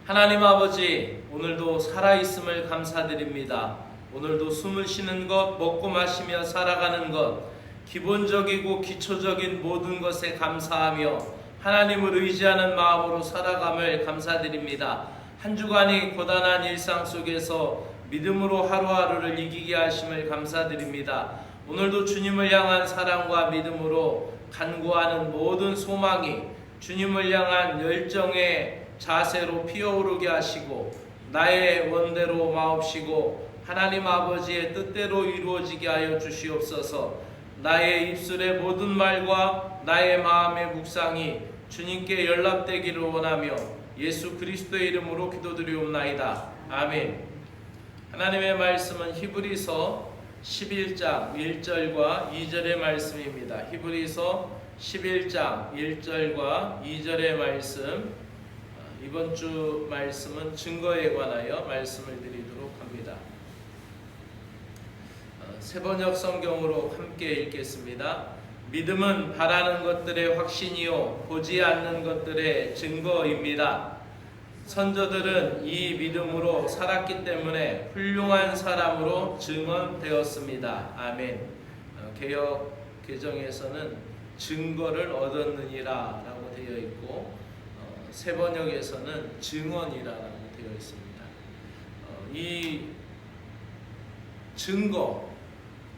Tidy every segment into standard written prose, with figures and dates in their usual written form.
하나님 아버지, 오늘도 살아있음을 감사드립니다. 오늘도 숨을 쉬는 것, 먹고 마시며 살아가는 것, 기본적이고 기초적인 모든 것에 감사하며 하나님을 의지하는 마음으로 살아감을 감사드립니다. 한 주간이 고단한 일상 속에서 믿음으로 하루하루를 이기게 하심을 감사드립니다. 오늘도 주님을 향한 사랑과 믿음으로 간구하는 모든 소망이 주님을 향한 열정의 자세로 피어오르게 하시고 나의 원대로 마옵시고 하나님 아버지의 뜻대로 이루어지게 하여 주시옵소서. 나의 입술의 모든 말과 나의 마음의 묵상이 주님께 연락되기를 원하며 예수 그리스도의 이름으로 기도드리옵나이다. 아멘. 하나님의 말씀은 히브리서 11장 1절과 2절의 말씀입니다. 히브리서 11장 1절과 2절의 말씀, 이번 주 말씀은 증거에 관하여 말씀을 드리도록 합니다. 세번역 성경으로 함께 읽겠습니다. 믿음은 바라는 것들의 확신이요 보지 않는 것들의 증거입니다. 선조들은 이 믿음으로 살았기 때문에 훌륭한 사람으로 증언되었습니다. 아멘. 개역 개정에서는 증거를 얻었느니라 라고 되어 있고 세번역에서는 증언이라고 되어 있습니다. 이 증거,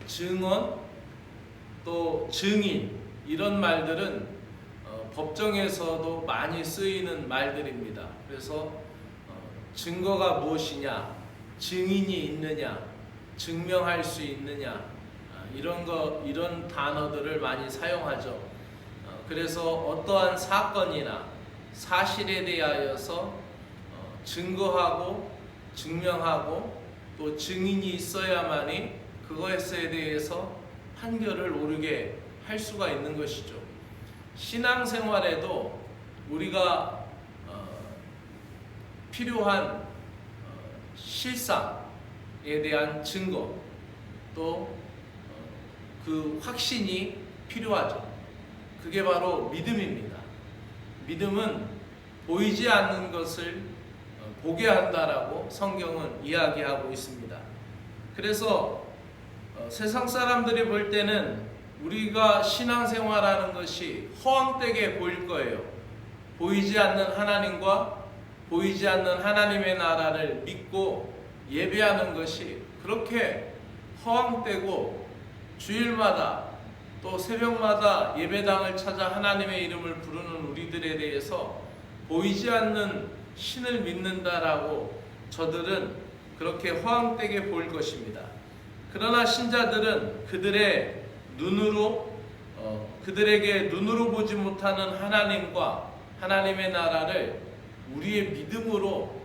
증언, 또 증인 이런 말들은 법정에서도 많이 쓰이는 말들입니다. 그래서 증거가 무엇이냐, 증인이 있느냐, 증명할 수 있느냐, 이런 단어들을 많이 사용하죠. 그래서 어떠한 사건이나 사실에 대하여서 증거하고 증명하고 또 증인이 있어야만이 그것에 대해서 판결을 오르게 할 수가 있는 것이죠. 신앙생활에도 우리가 필요한 실상에 대한 증거 또 그 확신이 필요하죠. 그게 바로 믿음입니다. 믿음은 보이지 않는 것을 보게 한다라고 성경은 이야기하고 있습니다. 그래서 세상 사람들이 볼 때는 우리가 신앙생활하는 것이 허황되게 보일 거예요. 보이지 않는 하나님과 보이지 않는 하나님의 나라를 믿고 예배하는 것이 그렇게 허황되고 주일마다 또 새벽마다 예배당을 찾아 하나님의 이름을 부르는 우리들에 대해서 보이지 않는 신을 믿는다라고 저들은 그렇게 허황되게 보일 것입니다. 그러나 신자들은 그들의 그들에게 눈으로 보지 못하는 하나님과 하나님의 나라를 우리의 믿음으로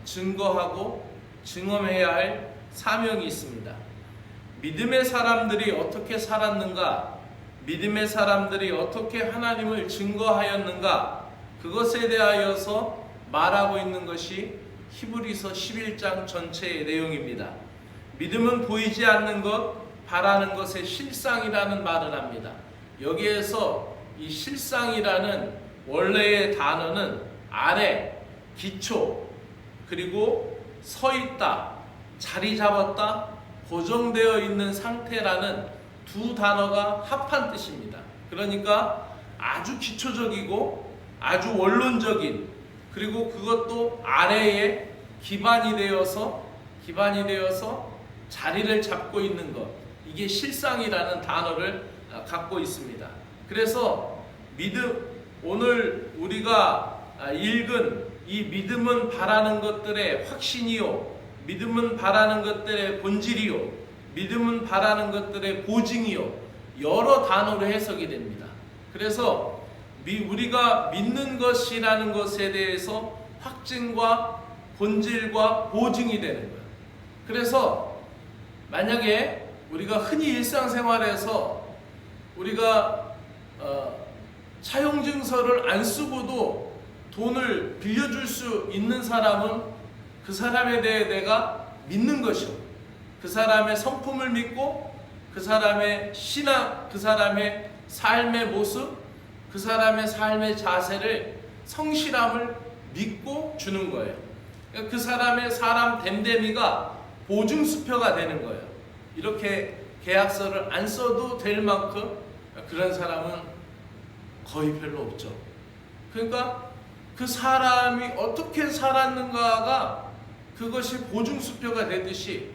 증거하고 증언해야 할 사명이 있습니다. 믿음의 사람들이 어떻게 살았는가, 믿음의 사람들이 어떻게 하나님을 증거하였는가, 그것에 대하여서 말하고 있는 것이 히브리서 11장 전체의 내용입니다. 믿음은 보이지 않는 것, 바라는 것의 실상이라는 말을 합니다. 여기에서 이 실상이라는 원래의 단어는 아래, 기초, 그리고 서 있다, 자리 잡았다, 고정되어 있는 상태라는 두 단어가 합한 뜻입니다. 그러니까 아주 기초적이고 아주 원론적인, 그리고 그것도 아래에 기반이 되어서 자리를 잡고 있는 것, 이게 실상이라는 단어를 갖고 있습니다. 그래서 오늘 우리가 읽은 이 믿음은 바라는 것들의 확신이요, 믿음은 바라는 것들의 본질이요, 믿음은 바라는 것들의 보증이요, 여러 단어로 해석이 됩니다. 그래서 우리가 믿는 것이라는 것에 대해서 확증과 본질과 보증이 되는 거예요. 그래서 만약에 우리가 흔히 일상생활에서 우리가 차용증서를 안 쓰고도 돈을 빌려줄 수 있는 사람은 그 사람에 대해 내가 믿는 것이요, 그 사람의 성품을 믿고 그 사람의 신앙, 그 사람의 삶의 모습, 그 사람의 삶의 자세를, 성실함을 믿고 주는 거예요. 그러니까 그 사람의 사람 됨됨이가 보증수표가 되는 거예요. 이렇게 계약서를 안 써도 될 만큼 그런 사람은 거의 별로 없죠. 그러니까 그 사람이 어떻게 살았는가가 그것이 보증수표가 되듯이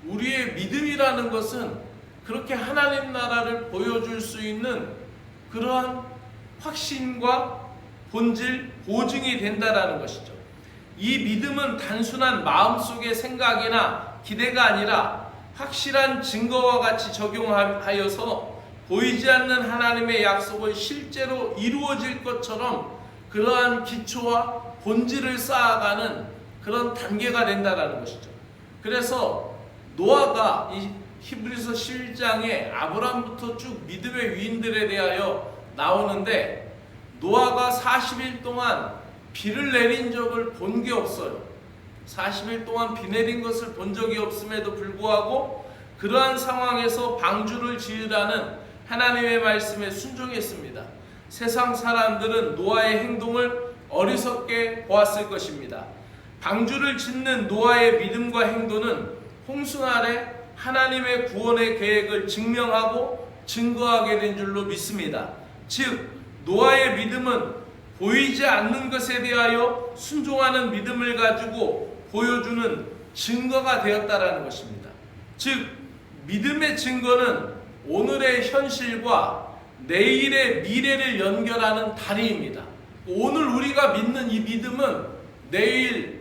우리의 믿음이라는 것은 그렇게 하나님 나라를 보여줄 수 있는 그러한 확신과 본질, 보증이 된다라는 것이죠. 이 믿음은 단순한 마음속의 생각이나 기대가 아니라 확실한 증거와 같이 적용하여서 보이지 않는 하나님의 약속을 실제로 이루어질 것처럼 그러한 기초와 본질을 쌓아가는 그런 단계가 된다라는 것이죠. 그래서 노아가 이 히브리서 11장에 아브라함부터 쭉 믿음의 위인들에 대하여 나오는데 노아가 40일 동안 비를 내린 적을 본 게 없어요. 40일 동안 비 내린 것을 본 적이 없음에도 불구하고 그러한 상황에서 방주를 지으라는 하나님의 말씀에 순종했습니다. 세상 사람들은 노아의 행동을 어리석게 보았을 것입니다. 방주를 짓는 노아의 믿음과 행동은 홍수 아래 하나님의 구원의 계획을 증명하고 증거하게 된 줄로 믿습니다. 즉 노아의 믿음은 보이지 않는 것에 대하여 순종하는 믿음을 가지고 보여주는 증거가 되었다라는 것입니다. 즉 믿음의 증거는 오늘의 현실과 내일의 미래를 연결하는 다리입니다. 오늘 우리가 믿는 이 믿음은 내일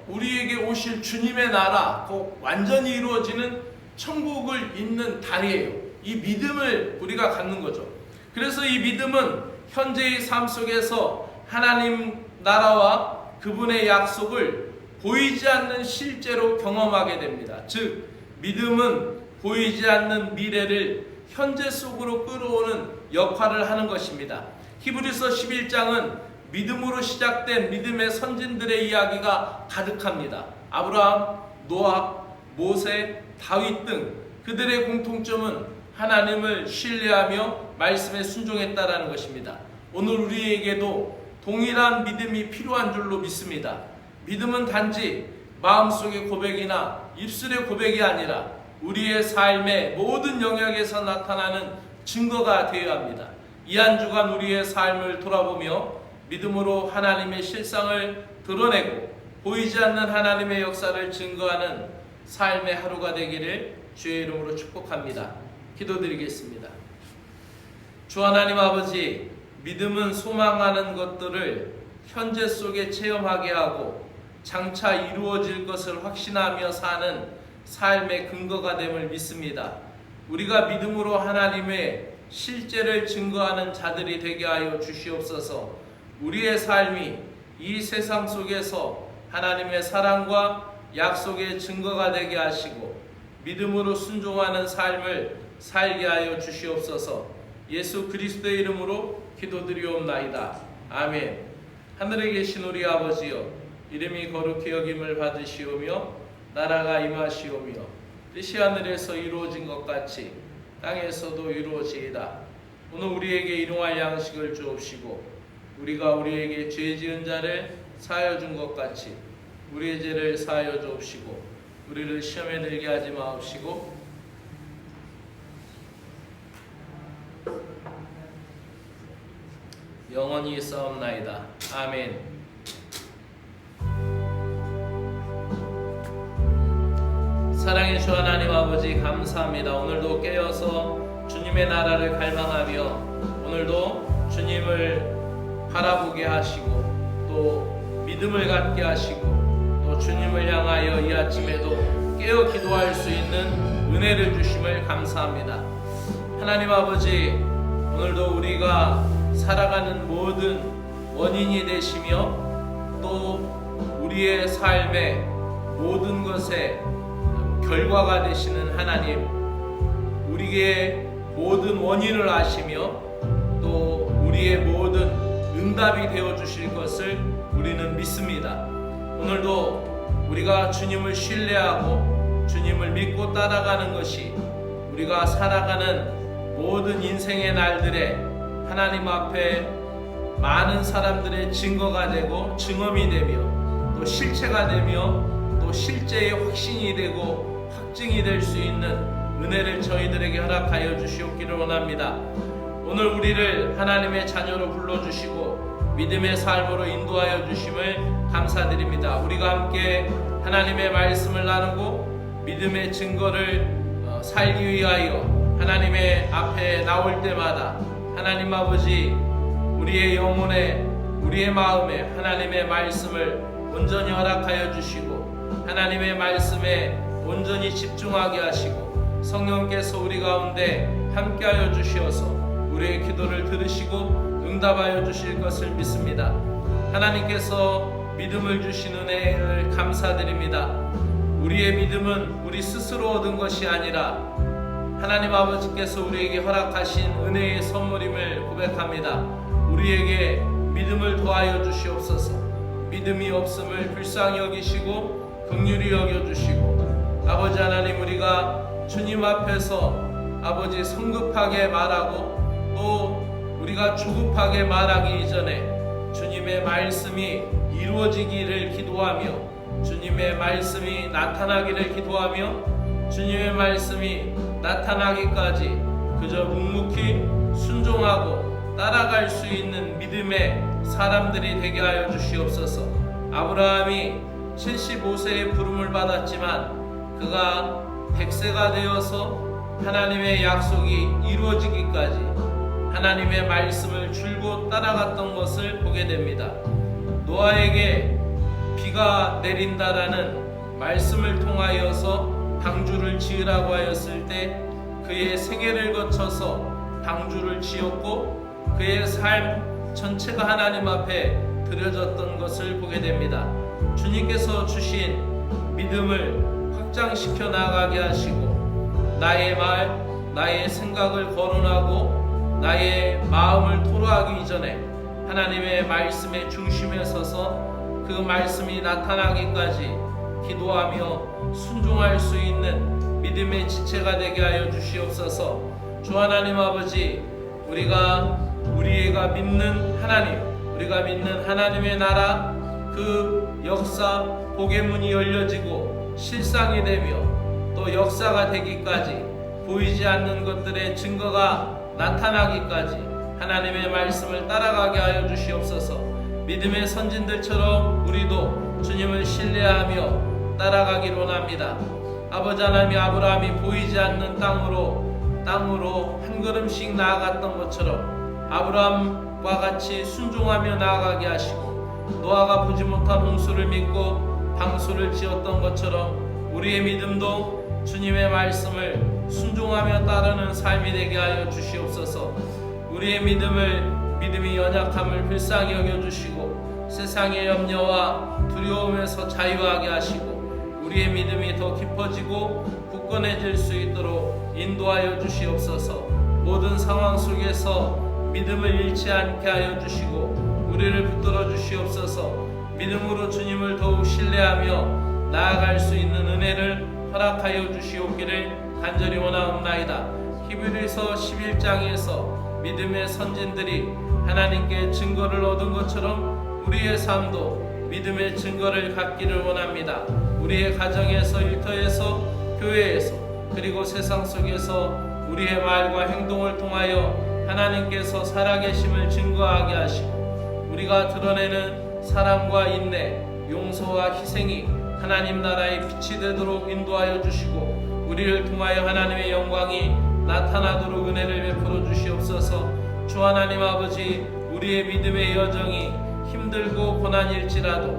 우리에게 오실 주님의 나라, 곧 완전히 이루어지는 천국을 잇는 다리예요. 이 믿음을 우리가 갖는 거죠. 그래서 이 믿음은 현재의 삶 속에서 하나님 나라와 그분의 약속을 보이지 않는 실제로 경험하게 됩니다. 즉 믿음은 보이지 않는 미래를 현재 속으로 끌어오는 역할을 하는 것입니다. 히브리서 11장은 믿음으로 시작된 믿음의 선진들의 이야기가 가득합니다. 아브라함, 노아, 모세, 다윗 등 그들의 공통점은 하나님을 신뢰하며 말씀에 순종했다라는 것입니다. 오늘 우리에게도 동일한 믿음이 필요한 줄로 믿습니다. 믿음은 단지 마음속의 고백이나 입술의 고백이 아니라 우리의 삶의 모든 영역에서 나타나는 증거가 되어야 합니다. 이 한 주간 우리의 삶을 돌아보며 믿음으로 하나님의 실상을 드러내고 보이지 않는 하나님의 역사를 증거하는 삶의 하루가 되기를 주의 이름으로 축복합니다. 기도드리겠습니다. 주 하나님 아버지, 믿음은 소망하는 것들을 현재 속에 체험하게 하고 장차 이루어질 것을 확신하며 사는 삶의 근거가 됨을 믿습니다. 우리가 믿음으로 하나님의 실제를 증거하는 자들이 되게 하여 주시옵소서. 우리의 삶이 이 세상 속에서 하나님의 사랑과 약속의 증거가 되게 하시고 믿음으로 순종하는 삶을 살게 하여 주시옵소서. 예수 그리스도의 이름으로 기도드리옵나이다. 아멘. 하늘에 계신 우리 아버지여, 이름이 거룩히 여김을 받으시오며 나라가 임하시오며 뜻이 하늘에서 이루어진 것 같이 땅에서도 이루어지이다. 오늘 우리에게 일용할 양식을 주옵시고 우리가 우리에게 죄 지은 자를 사하여 준 것 같이 우리의 죄를 사하여 주옵시고 우리를 시험에 들게 하지 마옵시고 영원히 싸움나이다. 아멘. 사랑의 주 하나님 아버지, 감사합니다. 오늘도 깨어서 주님의 나라를 갈망하며 오늘도 주님을 바라보게 하시고 또 믿음을 갖게 하시고 또 주님을 향하여 이 아침에도 깨어 기도할 수 있는 은혜를 주심을 감사합니다. 하나님 아버지, 오늘도 우리가 살아가는 모든 원인이 되시며 또 우리의 삶의 모든 것에 결과가 되시는 하나님, 우리의 모든 원인을 아시며 또 우리의 모든 응답이 되어 주실 것을 우리는 믿습니다. 오늘도 우리가 주님을 신뢰하고 주님을 믿고 따라가는 것이 우리가 살아가는 모든 인생의 날들에 하나님 앞에 많은 사람들의 증거가 되고 증언이 되며 또 실체가 되며 또 실제의 확신이 되고 확증이 될 수 있는 은혜를 저희들에게 허락하여 주시옵기를 원합니다. 오늘 우리를 하나님의 자녀로 불러주시고 믿음의 삶으로 인도하여 주심을 감사드립니다. 우리가 함께 하나님의 말씀을 나누고 믿음의 증거를 살기 위하여 하나님의 앞에 나올 때마다 하나님 아버지 우리의 영혼에 우리의 마음에 하나님의 말씀을 온전히 허락하여 주시고 하나님의 말씀에 온전히 집중하게 하시고 성령께서 우리 가운데 함께하여 주시어서 우리의 기도를 들으시고 응답하여 주실 것을 믿습니다. 하나님께서 믿음을 주신 은혜를 감사드립니다. 우리의 믿음은 우리 스스로 얻은 것이 아니라 하나님 아버지께서 우리에게 허락하신 은혜의 선물임을 고백합니다. 우리에게 믿음을 더하여 주시옵소서. 믿음이 없음을 불쌍히 여기시고 긍휼히 여겨주시고 아버지 하나님 우리가 주님 앞에서 아버지 성급하게 말하고 또 우리가 조급하게 말하기 이전에 주님의 말씀이 이루어지기를 기도하며 주님의 말씀이 나타나기를 기도하며 주님의 말씀이 나타나기까지 그저 묵묵히 순종하고 따라갈 수 있는 믿음의 사람들이 되게 하여 주시옵소서. 아브라함이 75세의 부름을 받았지만 그가 100세가 되어서 하나님의 약속이 이루어지기까지 하나님의 말씀을 줄곧 따라갔던 것을 보게 됩니다. 노아에게 비가 내린다라는 말씀을 통하여서 방주를 지으라고 하였을 때 그의 생애를 거쳐서 방주를 지었고 그의 삶 전체가 하나님 앞에 드려졌던 것을 보게 됩니다. 주님께서 주신 믿음을 확장시켜 나가게 하시고 나의 말, 나의 생각을 거론하고 나의 마음을 토로하기 이전에 하나님의 말씀의 중심에 서서 그 말씀이 나타나기까지 기도하며 순종할 수 있는 믿음의 지체가 되게 하여 주시옵소서. 주 하나님 아버지 우리가 믿는 하나님, 우리가 믿는 하나님의 나라 그 역사 복의 문이 열려지고 실상이 되며 또 역사가 되기까지 보이지 않는 것들의 증거가 나타나기까지 하나님의 말씀을 따라가게 하여 주시옵소서. 믿음의 선진들처럼 우리도 주님을 신뢰하며 따라가기를 원합니다. 아버지 하나님 아브라함이 보이지 않는 땅으로 한 걸음씩 나아갔던 것처럼 아브라함과 같이 순종하며 나아가게 하시고 노아가 보지 못한 홍수를 믿고 방수를 지었던 것처럼 우리의 믿음도 주님의 말씀을 순종하며 따르는 삶이 되게 하여 주시옵소서. 우리의 믿음이 연약함을 불쌍히 여겨주시고 세상의 염려와 두려움에서 자유하게 하시고 우리의 믿음이 더 깊어지고 굳건해질 수 있도록 인도하여 주시옵소서. 모든 상황 속에서 믿음을 잃지 않게 하여 주시고 우리를 붙들어 주시옵소서. 믿음으로 주님을 더욱 신뢰하며 나아갈 수 있는 은혜를 허락하여 주시옵기를 간절히 원하옵나이다. 히브리서 11장에서 믿음의 선진들이 하나님께 증거를 얻은 것처럼 우리의 삶도 믿음의 증거를 갖기를 원합니다. 우리의 가정에서, 일터에서, 교회에서, 그리고 세상 속에서 우리의 말과 행동을 통하여 하나님께서 살아계심을 증거하게 하시고 우리가 드러내는 사랑과 인내, 용서와 희생이 하나님 나라의 빛이 되도록 인도하여 주시고 우리를 통하여 하나님의 영광이 나타나도록 은혜를 베풀어 주시옵소서. 주 하나님 아버지, 우리의 믿음의 여정이 힘들고 고난일지라도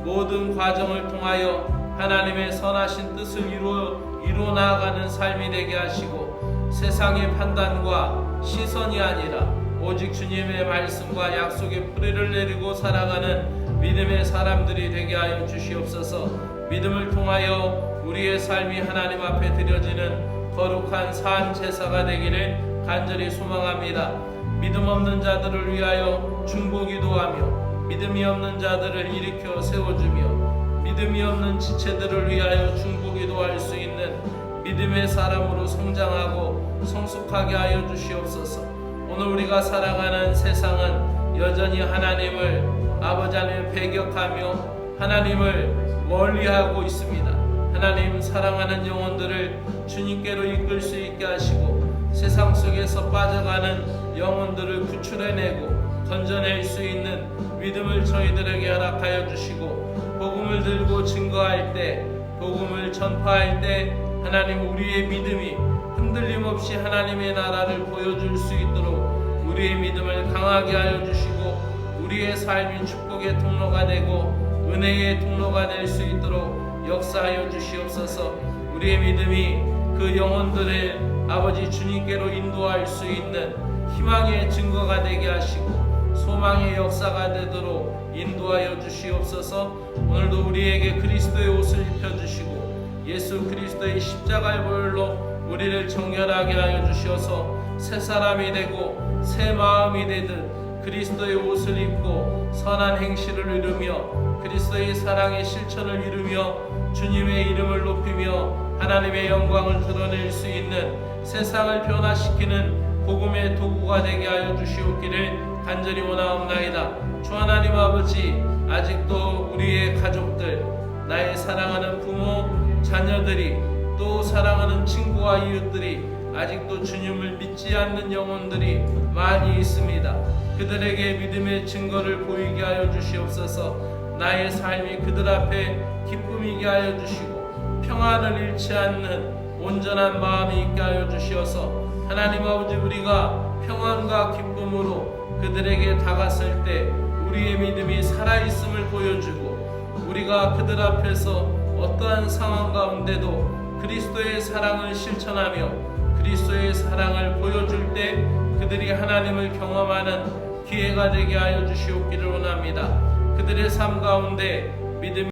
모든 과정을 통하여 하나님의 선하신 뜻을 이루어 나아가는 삶이 되게 하시고 세상의 판단과 시선이 아니라 오직 주님의 말씀과 약속의 뿌리를 내리고 살아가는 믿음의 사람들이 되게 하여 주시옵소서. 믿음을 통하여 우리의 삶이 하나님 앞에 드려지는 거룩한 산 제사가 되기를 간절히 소망합니다. 믿음 없는 자들을 위하여 중보기도하며 믿음이 없는 자들을 일으켜 세워주며 믿음이 없는 지체들을 위하여 중보기도할 수 있는 믿음의 사람으로 성장하고 성숙하게 하여 주시옵소서. 오늘 우리가 살아가는 세상은 여전히 하나님을 아버지 하나님을 배격하며 하나님을 멀리하고 있습니다. 하나님, 사랑하는 영혼들을 주님께로 이끌 수 있게 하시고 세상 속에서 빠져가는 영혼들을 구출해내고 건져낼 수 있는 믿음을 저희들에게 허락하여 주시고 복음을 들고 증거할 때, 복음을 전파할 때 하나님, 우리의 믿음이 흔들림 없이 하나님의 나라를 보여줄 수 있도록 우리의 믿음을 강하게 하여 주시고 우리의 삶이 축복의 통로가 되고 은혜의 통로가 될 수 있도록 역사하여 주시옵소서. 우리의 믿음이 그 영혼들을 아버지 주님께로 인도할 수 있는 희망의 증거가 되게 하시고 소망의 역사가 되도록 인도하여 주시옵소서. 오늘도 우리에게 그리스도의 옷을 입혀주시고 예수 그리스도의 십자가의 보혈로 우리를 정결하게 하여 주셔서 새 사람이 되고 새 마음이 되듯 그리스도의 옷을 입고 선한 행실을 이루며 그리스도의 사랑의 실천을 이루며 주님의 이름을 높이며 하나님의 영광을 드러낼 수 있는 세상을 변화시키는 복음의 도구가 되게 하여 주시옵기를 간절히 원하옵나이다. 주 하나님 아버지, 아직도 우리의 가족들, 나의 사랑하는 부모, 자녀들이, 또 사랑하는 친구와 이웃들이 아직도 주님을 믿지 않는 영혼들이 많이 있습니다. 그들에게 믿음의 증거를 보이게 하여 주시옵소서. 나의 삶이 그들 앞에 기쁨이게 하여 주시고 평안을 잃지 않는 온전한 마음이 있게 하여 주시어서 하나님 아버지, 우리가 평안과 기쁨으로 그들에게 다가설 때 우리의 믿음이 살아있음을 보여주고 우리가 그들 앞에서 어떠한 상황 가운데도 그리스도의 사랑을 실천하며 그리스도의 사랑을 보여줄 때 그들이 하나님을 경험하는 기회가 되게 하여 주시옵기를 원합니다. 그들의 삶 가운데 믿음이